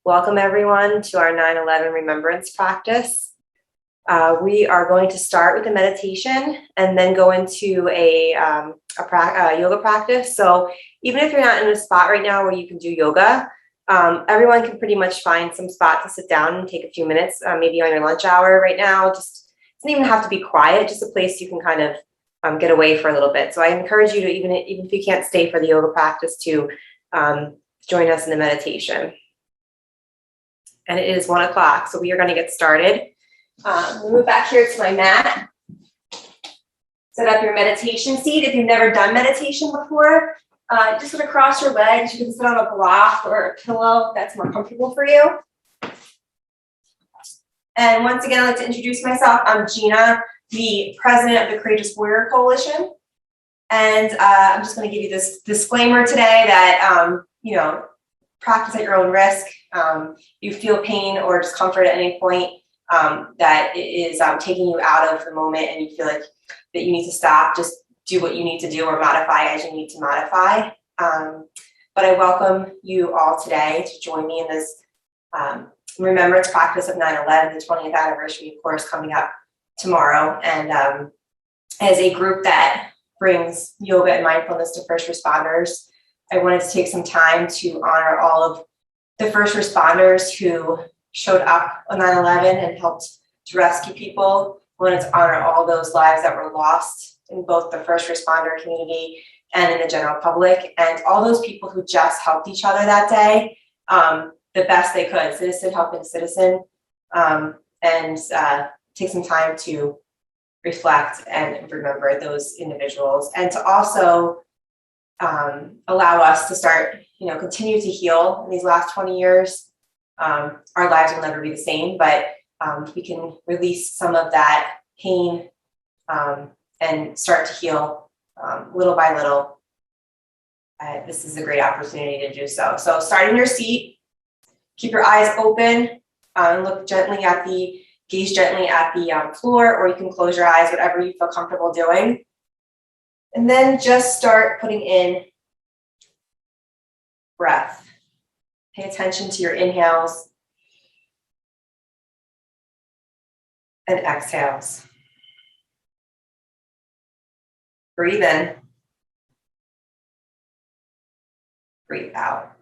Welcome everyone to our 9/11 Remembrance practice. We are going to start with a meditation and then go into a yoga practice. So even if you're not in a spot right now where you can do yoga, everyone can pretty much find some spot to sit down and take a few minutes, maybe on your lunch hour right now. Just doesn't even have to be quiet, just a place you can kind of get away for a little bit. So I encourage you to, even if you can't stay for the yoga practice, to join us in the meditation. And it is 1 o'clock, so we are going to get started. Move back here to my mat. Set up your meditation seat. If you've never done meditation before, just sort of cross your legs. You can sit on a block or a pillow if that's more comfortable for you. And once again, I'd like to introduce myself. I'm Gina, the president of the Courageous Warrior Coalition. And I'm just going to give you this disclaimer today that, practice at your own risk. You feel pain or discomfort at any point that it is taking you out of the moment and you feel like that you need to stop, just do what you need to do or modify as you need to modify. But I welcome you all today to join me in this remembrance practice of 9/11, the 20th anniversary, of course, coming up tomorrow. And as a group that brings yoga and mindfulness to first responders, I wanted to take some time to honor all of the first responders who showed up on 9/11 and helped to rescue people. I wanted to honor all those lives that were lost in both the first responder community and in the general public, and all those people who just helped each other that day the best they could, citizen helping citizen, and take some time to reflect and remember those individuals, and to also allow us to start, continue to heal in these last 20 years. Our lives will never be the same, but we can release some of that pain and start to heal little by little. This is a great opportunity to do so. So start in your seat, keep your eyes open, and gaze gently at the floor, or you can close your eyes, whatever you feel comfortable doing. And then just start putting in breath. Pay attention to your inhales and exhales. Breathe in. Breathe out.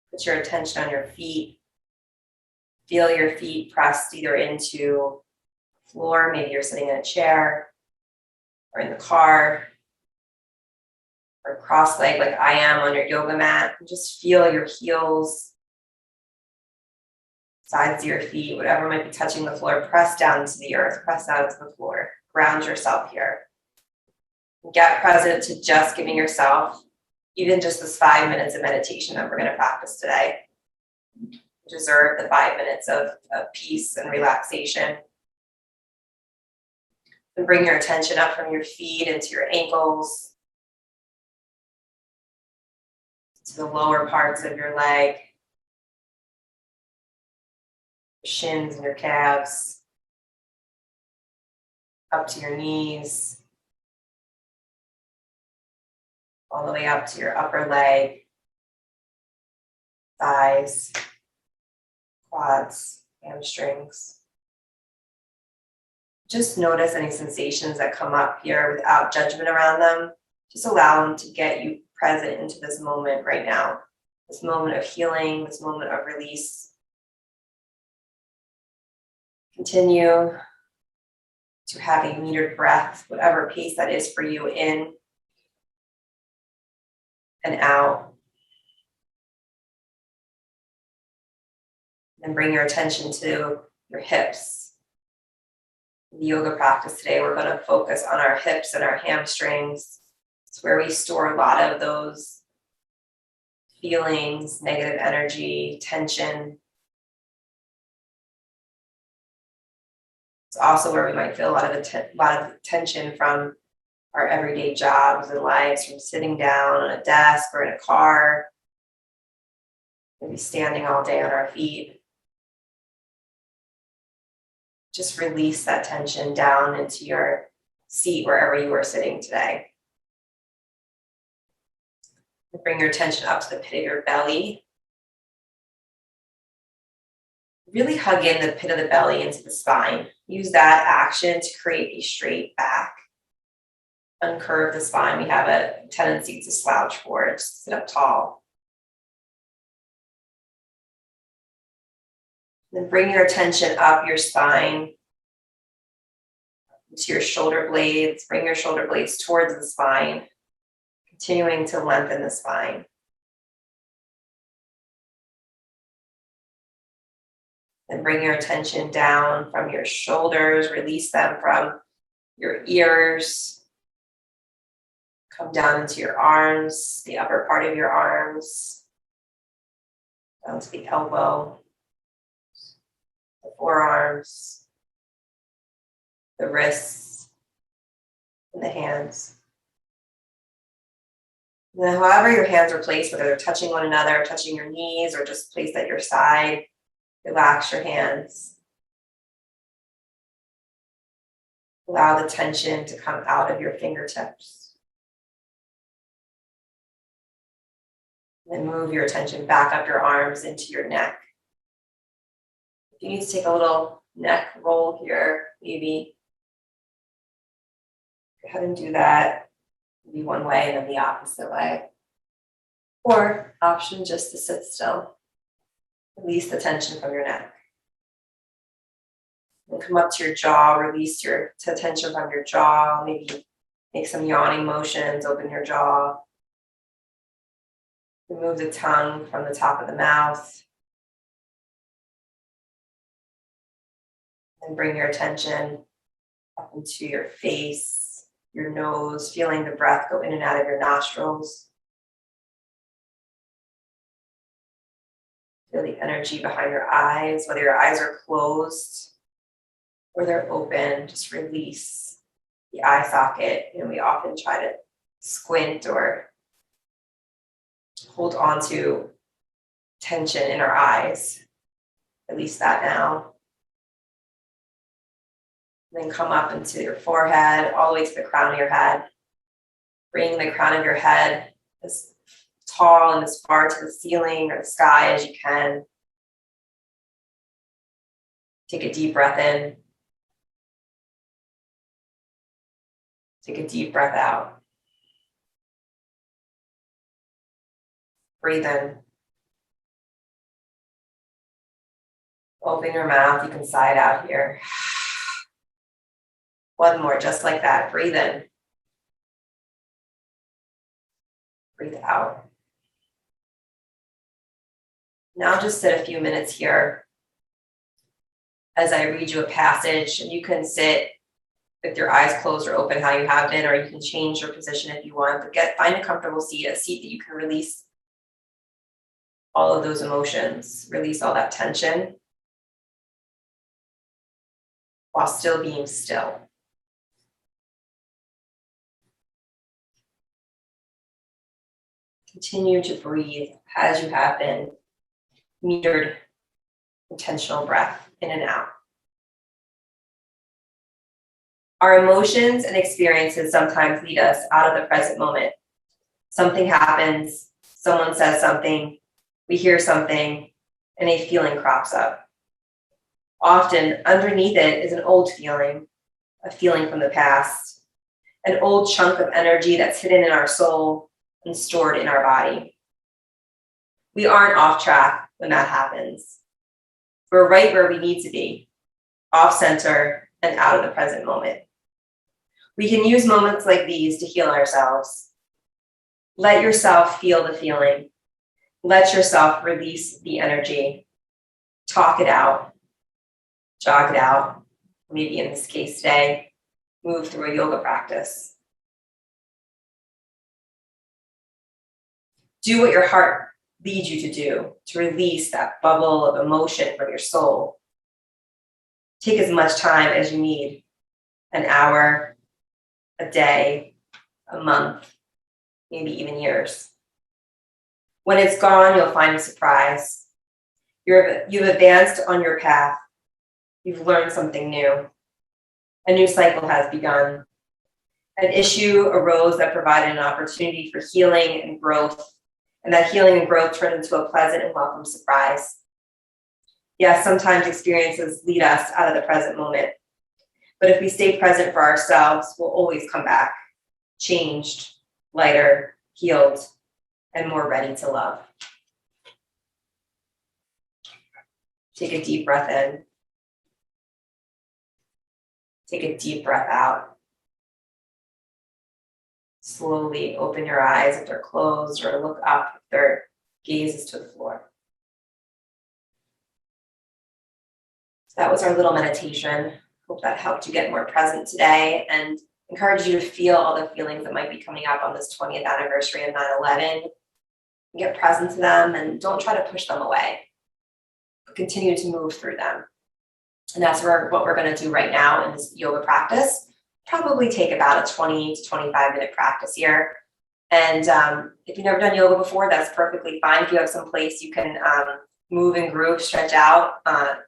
Put your attention on your feet. Feel your feet pressed either into floor, maybe you're sitting in a chair or in the car or cross-legged like I am on your yoga mat. And just feel your heels, sides of your feet, whatever might be touching the floor, press down to the earth, press down to the floor. Ground yourself here. Get present to just giving yourself even just this 5 minutes of meditation that we're going to practice today. You deserve the 5 minutes of peace and relaxation. And bring your attention up from your feet into your ankles, to the lower parts of your leg, your shins and your calves, up to your knees, all the way up to your upper leg, thighs, quads, hamstrings. Just notice any sensations that come up here without judgment around them. Just allow them to get you present into this moment right now, this moment of healing, this moment of release. Continue to have a metered breath, whatever pace that is for you, in and out. And bring your attention to your hips. In the yoga practice today, we're going to focus on our hips and our hamstrings. It's where we store a lot of those feelings, negative energy, tension. It's also where we might feel a lot of tension from our everyday jobs and lives, from sitting down on a desk or in a car, maybe standing all day on our feet. Just release that tension down into your seat wherever you are sitting today. Bring your attention up to the pit of your belly. Really hug in the pit of the belly into the spine. Use that action to create a straight back. Uncurve the spine. We have a tendency to slouch forward, sit up tall. Then bring your attention up your spine to your shoulder blades. Bring your shoulder blades towards the spine, continuing to lengthen the spine. Then bring your attention down from your shoulders, release them from your ears. Come down into your arms, the upper part of your arms, down to the elbow, the forearms, the wrists, and the hands. And then however your hands are placed, whether they're touching one another, touching your knees, or just placed at your side, relax your hands. Allow the tension to come out of your fingertips. Then move your attention back up your arms into your neck. If you need to take a little neck roll here, maybe go ahead and do that. Maybe one way and then the opposite way. Or option just to sit still. Release the tension from your neck. And come up to your jaw, release your tension from your jaw. Maybe make some yawning motions, open your jaw. Remove the tongue from the top of the mouth. And bring your attention up into your face, your nose, feeling the breath go in and out of your nostrils. Feel the energy behind your eyes, whether your eyes are closed or they're open, just release the eye socket. You know, we often try to squint or hold on to tension in our eyes. Release that now. And then come up into your forehead, all the way to the crown of your head. Bring the crown of your head as tall and as far to the ceiling or the sky as you can. Take a deep breath in. Take a deep breath out. Breathe in. Open your mouth. You can sigh it out here. One more, just like that. Breathe in. Breathe out. Now just sit a few minutes here as I read you a passage, and you can sit with your eyes closed or open how you have been, or you can change your position if you want, but find a comfortable seat, a seat that you can release all of those emotions, release all that tension while still being still. Continue to breathe as you have been, metered, intentional breath in and out. Our emotions and experiences sometimes lead us out of the present moment. Something happens, someone says something, we hear something, and a feeling crops up. Often underneath it is an old feeling, a feeling from the past, an old chunk of energy that's hidden in our soul and stored in our body. We aren't off track when that happens. We're right where we need to be, off center and out of the present moment. We can use moments like these to heal ourselves. Let yourself feel the feeling. Let yourself release the energy. Talk it out. Jog it out. Maybe in this case today, move through a yoga practice. Do what your heart leads you to do to release that bubble of emotion from your soul. Take as much time as you need, an hour, a day, a month, maybe even years. When it's gone, you'll find a surprise. You've advanced on your path. You've learned something new. A new cycle has begun. An issue arose that provided an opportunity for healing and growth and that healing and growth turn into a pleasant and welcome surprise. Yes, sometimes experiences lead us out of the present moment, but if we stay present for ourselves, we'll always come back, changed, lighter, healed, and more ready to love. Take a deep breath in. Take a deep breath out. Slowly open your eyes if they're closed, or look up if their gaze is to the floor. So that was our little meditation. Hope that helped you get more present today and encourage you to feel all the feelings that might be coming up on this 20th anniversary of 9/11. Get present to them and don't try to push them away. But continue to move through them. And that's what we're going to do right now in this yoga practice. Probably take about a 20 to 25 minute practice here. And if you've never done yoga before, that's perfectly fine. If you have some place you can move and groove, stretch out,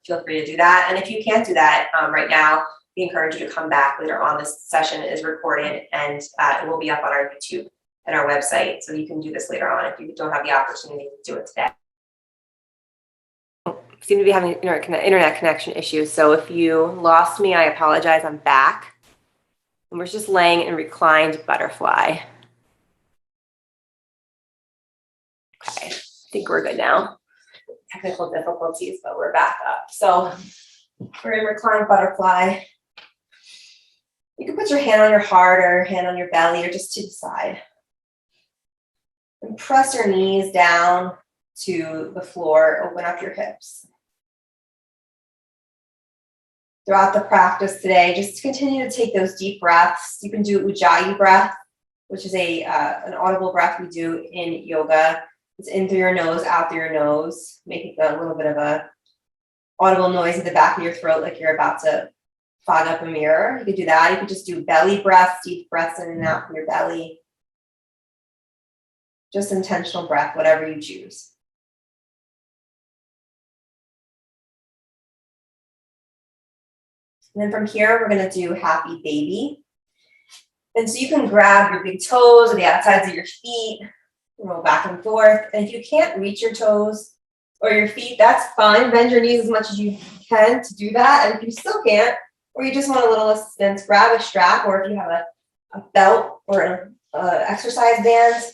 feel free to do that. And if you can't do that right now, we encourage you to come back later on. This session is recorded and it will be up on our YouTube and our website. So you can do this later on if you don't have the opportunity to do it today. Seem to be having internet connection issues. So if you lost me, I apologize. I'm back. And we're just laying in reclined butterfly. Okay, I think we're good now. Technical difficulties, but we're back up. So we're in reclined butterfly. You can put your hand on your heart or hand on your belly or just to the side. And press your knees down to the floor. Open up your hips. Throughout the practice today, just continue to take those deep breaths. You can do Ujjayi breath, which is an audible breath we do in yoga. It's in through your nose, out through your nose, making a little bit of a audible noise at the back of your throat, like you're about to fog up a mirror. You could do that. You could just do belly breaths, deep breaths in and out from your belly. Just intentional breath, whatever you choose. And then from here, we're going to do happy baby. And so you can grab your big toes or the outsides of your feet, roll back and forth. And if you can't reach your toes or your feet, that's fine. Bend your knees as much as you can to do that. And if you still can't, or you just want a little assistance, grab a strap, or if you have a belt or an exercise band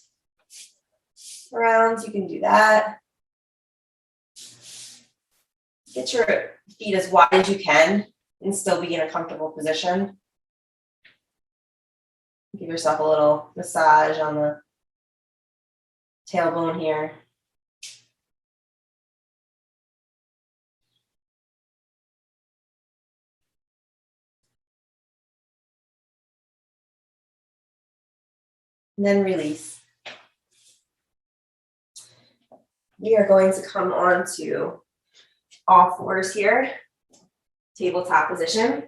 around, you can do that. Get your feet as wide as you can and still be in a comfortable position. Give yourself a little massage on the tailbone here. And then release. We are going to come on to all fours here, tabletop position.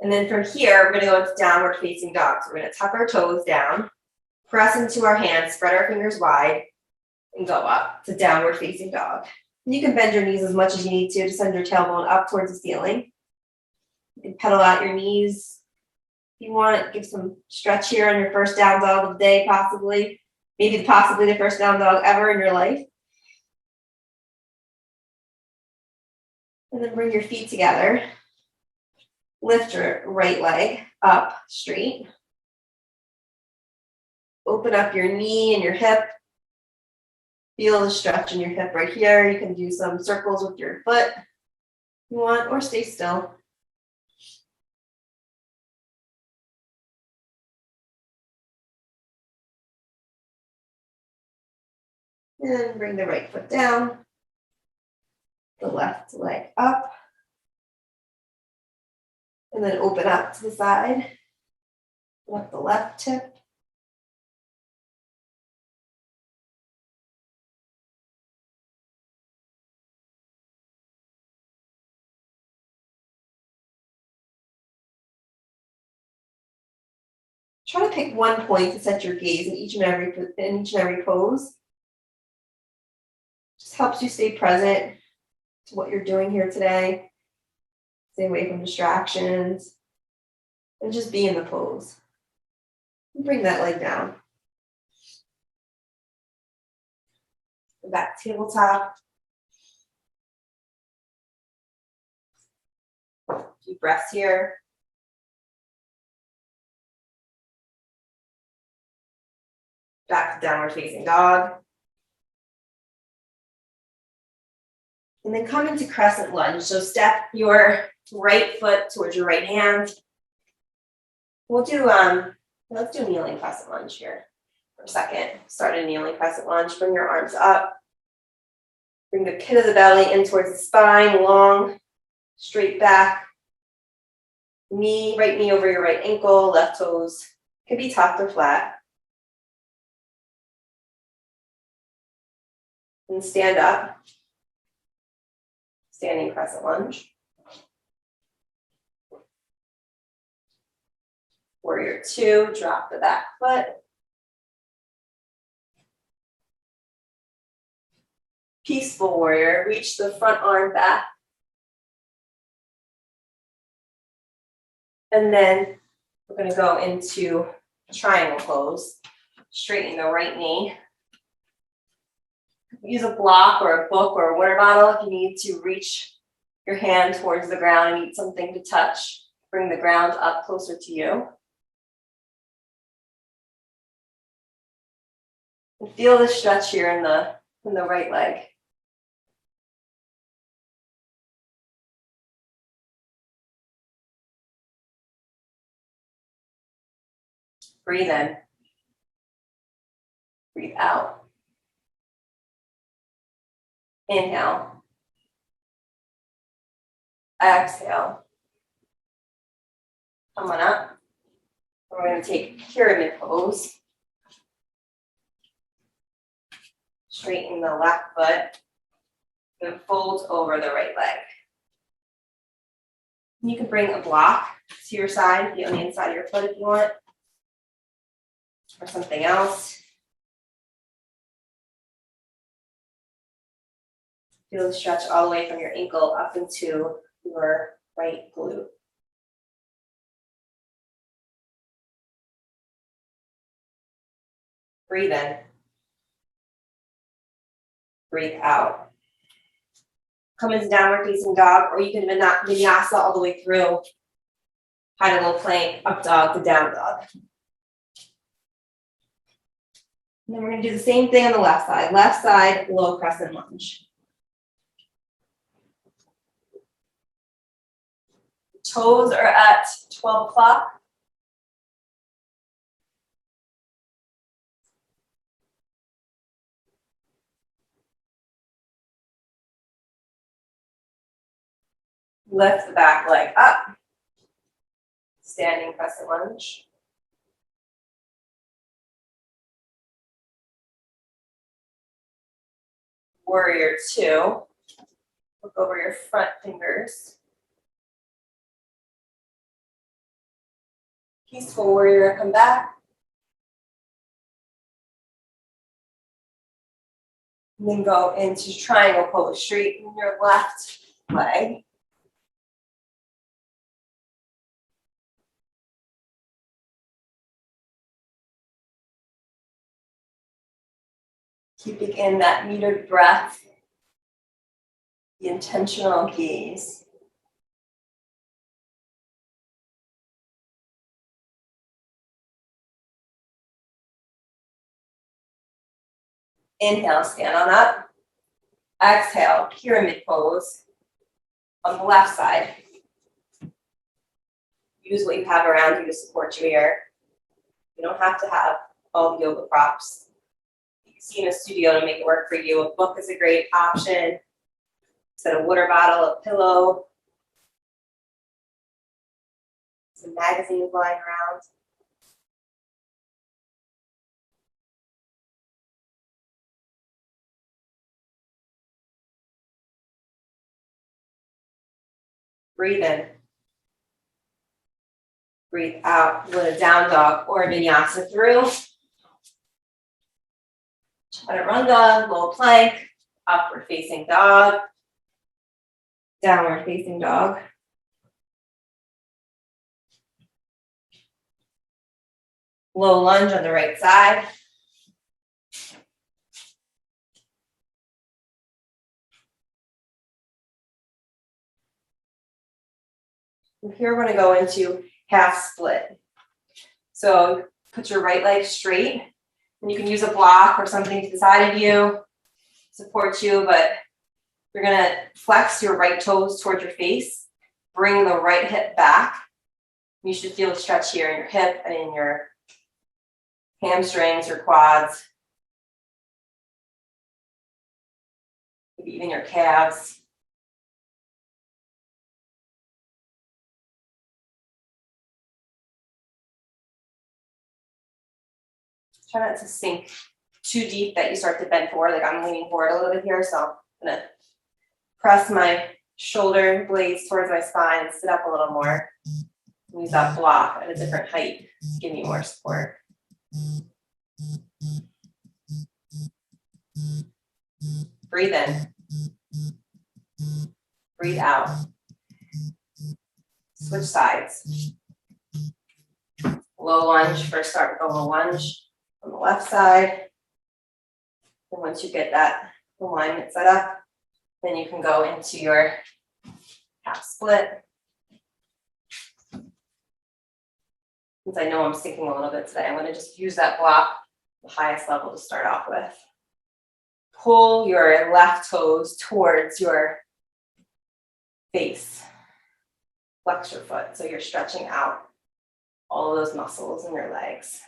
And then from here, we're going to go into downward facing dog. So we're going to tuck our toes down, press into our hands, spread our fingers wide, and go up to downward facing dog. And you can bend your knees as much as you need to send your tailbone up towards the ceiling. You can pedal out your knees. If you want, give some stretch here on your first down dog of the day, possibly. Maybe possibly the first down dog ever in your life. And then bring your feet together. Lift your right leg up straight. Open up your knee and your hip. Feel the stretch in your hip right here. You can do some circles with your foot if you want, or stay still. And bring the right foot down. The left leg up. And then open up to the side. Lift the left hip. Try to pick one point to set your gaze in each and every pose. Just helps you stay present to what you're doing here today. Stay away from distractions. And just be in the pose. And bring that leg down. Go back to tabletop. Deep breaths here. Back to downward facing dog. And then come into crescent lunge. So step your right foot towards your right hand. We'll do, let's do kneeling crescent lunge here for a second. Start a kneeling crescent lunge. Bring your arms up. Bring the pit of the belly in towards the spine, long, straight back. Right knee over your right ankle, left toes could be tucked or flat. And stand up. Standing crescent lunge. Warrior two, drop the back foot. Peaceful warrior, reach the front arm back. And then we're going to go into triangle pose. Straighten the right knee. Use a block or a book or a water bottle if you need to reach your hand towards the ground and need something to touch. Bring the ground up closer to you. And feel the stretch here in the right leg. Breathe in. Breathe out. Inhale. Exhale. Come on up. We're going to take pyramid pose. Straighten the left foot and fold over the right leg. You can bring a block to your side, be on the inside of your foot if you want, or something else. Feel the stretch all the way from your ankle up into your right glute. Breathe in. Breathe out. Come into downward facing dog, or you can vinyasa all the way through. High to low plank, up dog to down dog. And then we're going to do the same thing on the left side. Left side, low crescent lunge. Toes are at 12 o'clock. Lift the back leg up. Standing crescent lunge. Warrior two. Look over your front fingers. Peaceful warrior, come back. And then go into triangle pose. Straighten your left leg. Keeping in that metered breath, the intentional gaze. Inhale, stand on up. Exhale, pyramid pose on the left side. Use what you have around you to support you here. You don't have to have all the yoga props. You can see in a studio to make it work for you. A book is a great option. Instead of water bottle, a pillow. Some magazines lying around. Breathe in. Breathe out with a down dog or a vinyasa through. Chaturanga, low plank, upward facing dog, downward facing dog. Low lunge on the right side. From here, we're going to go into half split. So put your right leg straight, and you can use a block or something to the side of you, support you, but you're going to flex your right toes towards your face, bring the right hip back. You should feel a stretch here in your hip and in your hamstrings, your quads, maybe even your calves. Try not to sink too deep that you start to bend forward. Like I'm leaning forward a little bit here, so I'm gonna press my shoulder blades towards my spine and sit up a little more. Use that block at a different height to give me more support. Breathe in. Breathe out. Switch sides. Low lunge. First start with a low lunge on the left side. And once you get that alignment set up, then you can go into your half split. Since I know I'm sinking a little bit today, I'm going to just use that block, the highest level to start off with. Pull your left toes towards your face. Flex your foot so you're stretching out all of those muscles in your legs.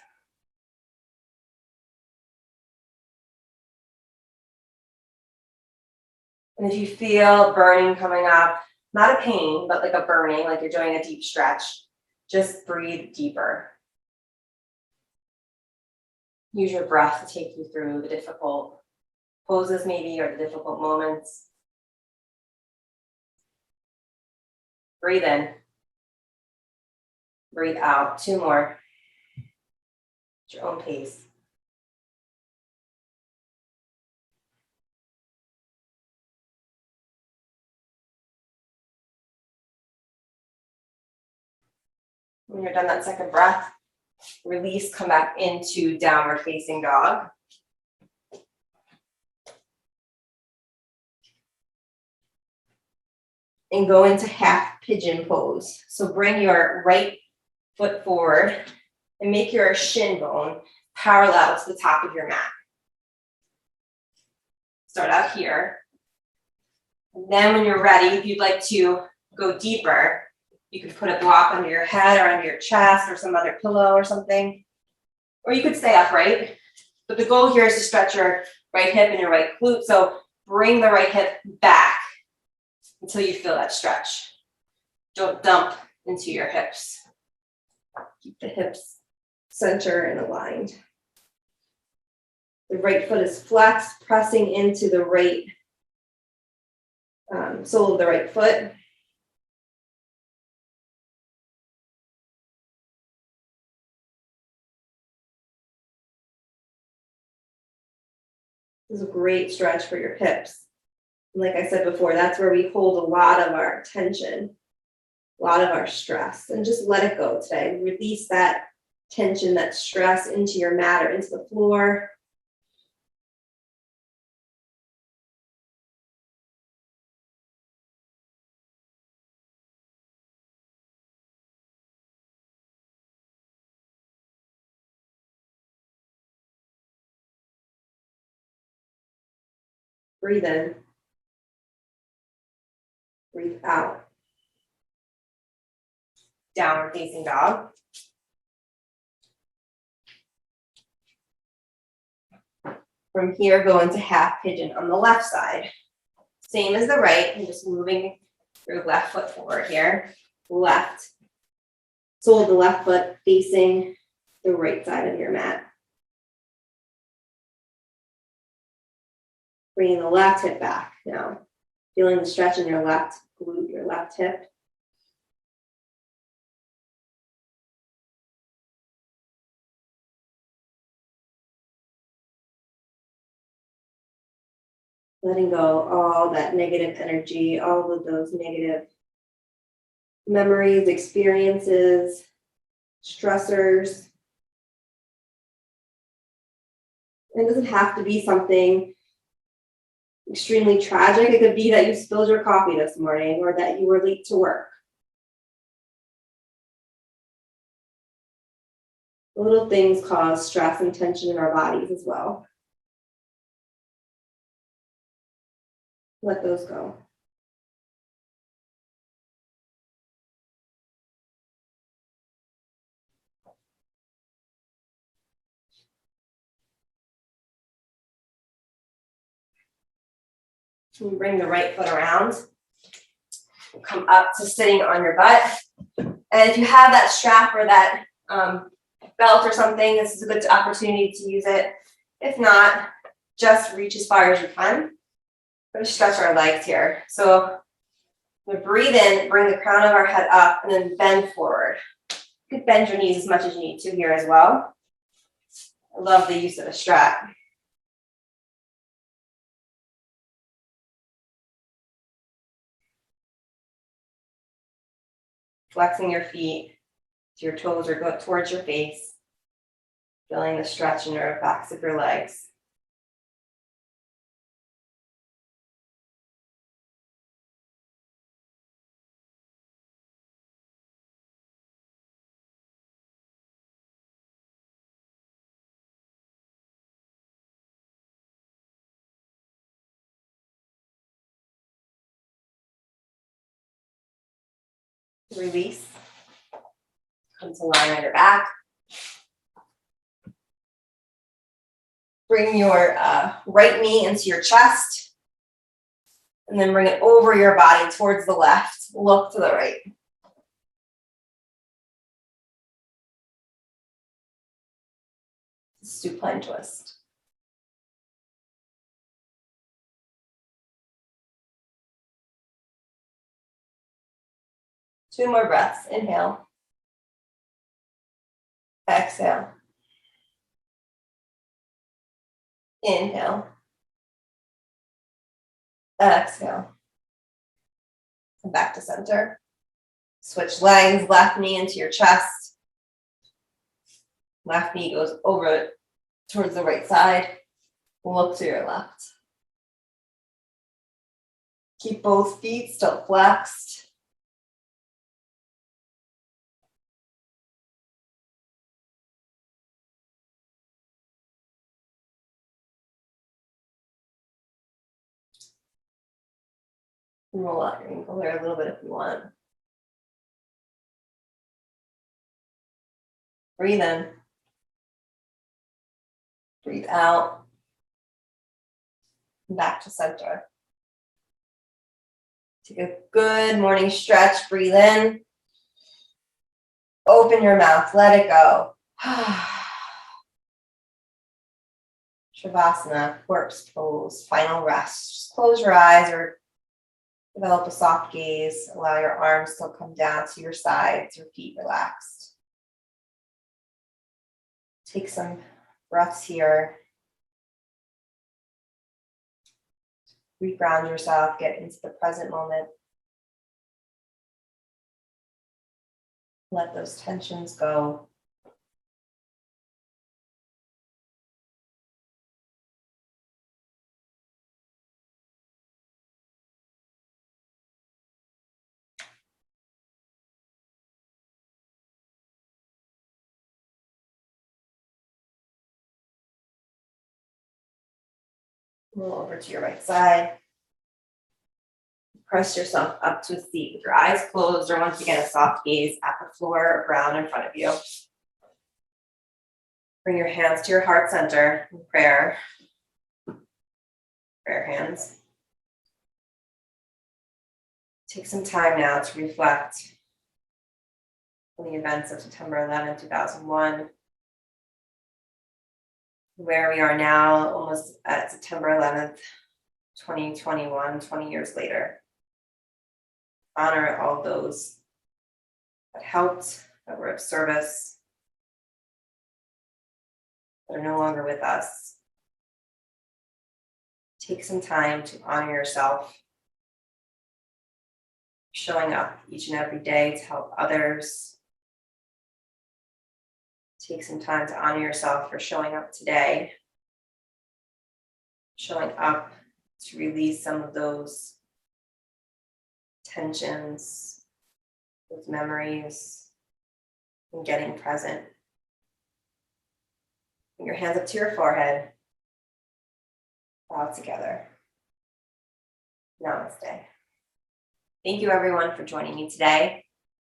And if you feel burning coming up, not a pain, but like a burning, like you're doing a deep stretch, just breathe deeper. Use your breath to take you through the difficult poses maybe, or the difficult moments. Breathe in. Breathe out. 2 more. At your own pace. When you're done that second breath, release, come back into downward facing dog. And go into half pigeon pose. So bring your right foot forward and make your shin bone parallel to the top of your mat. Start out here. And then when you're ready, if you'd like to go deeper, you could put a block under your head or under your chest or some other pillow or something. Or you could stay upright. But the goal here is to stretch your right hip and your right glute. So bring the right hip back until you feel that stretch. Don't dump into your hips. Keep the hips center and aligned. The right foot is flexed, pressing into the right sole of the right foot. This is a great stretch for your hips. And like I said before, that's where we hold a lot of our tension, a lot of our stress, and just let it go today. Release that tension, that stress into your mat or into the floor. Breathe in. Breathe out. Downward facing dog. From here, go into half pigeon on the left side. Same as the right, and just moving your left foot forward here. Left. Sole of the left foot facing the right side of your mat. Bringing the left hip back now. Feeling the stretch in your left glute, your left hip. Letting go all that negative energy, all of those negative memories, experiences, stressors. It doesn't have to be something extremely tragic. It could be that you spilled your coffee this morning or that you were late to work. Little things cause stress and tension in our bodies as well. Let those go. You bring the right foot around. Come up to sitting on your butt. And if you have that strap or that belt or something, this is a good opportunity to use it. If not, just reach as far as you can. We're going to stretch our legs here. So we're going to breathe in, bring the crown of our head up, and then bend forward. You could bend your knees as much as you need to here as well. I love the use of a strap. Flexing your feet so your toes are going towards your face. Feeling the stretch in your backs of your legs. Release. Come to lie on your back. Bring your right knee into your chest. And then bring it over your body towards the left. Look to the right. Supine twist. Two more breaths. Inhale. Exhale. Inhale. Exhale. Come back to center. Switch legs, left knee into your chest. Left knee goes over towards the right side. Look to your left. Keep both feet still flexed. Roll out your ankle there a little bit if you want. Breathe in. Breathe out. Back to center. Take a good morning stretch. Breathe in. Open your mouth. Let it go. Shavasana, corpse pose, final rest. Just close your eyes or develop a soft gaze. Allow your arms to come down to your sides, your feet relaxed. Take some breaths here. Reground yourself, get into the present moment. Let those tensions go. Roll over to your right side. Press yourself up to a seat with your eyes closed, or once again, a soft gaze at the floor or ground in front of you. Bring your hands to your heart center in prayer. Prayer hands. Take some time now to reflect on the events of September 11, 2001. Where we are now, almost at September 11th, 2021, 20 years later. Honor all those that helped, that were of service, that are no longer with us. Take some time to honor yourself, showing up each and every day to help others. Take some time to honor yourself for showing up today, showing up to release some of those tensions, those memories, and getting present. Bring your hands up to your forehead. Bow together. Namaste. Thank you everyone for joining me today.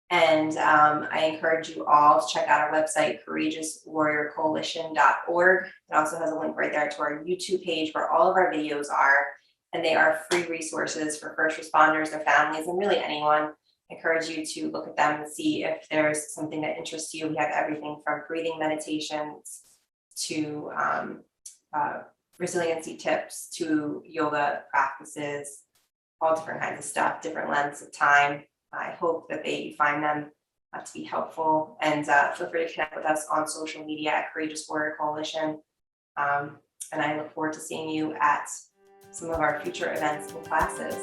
And I encourage you all to check out our website, courageouswarriorcoalition.org. It also has a link right there to our YouTube page where all of our videos are, and they are free resources for first responders, their families, and really anyone. I encourage you to look at them and see if there's something that interests you. We have everything from breathing meditations to resiliency tips to yoga practices, all different kinds of stuff, different lengths of time. I hope that you find them to be helpful, and feel free to connect with us on social media at Courageous Warrior Coalition. And I look forward to seeing you at some of our future events and classes.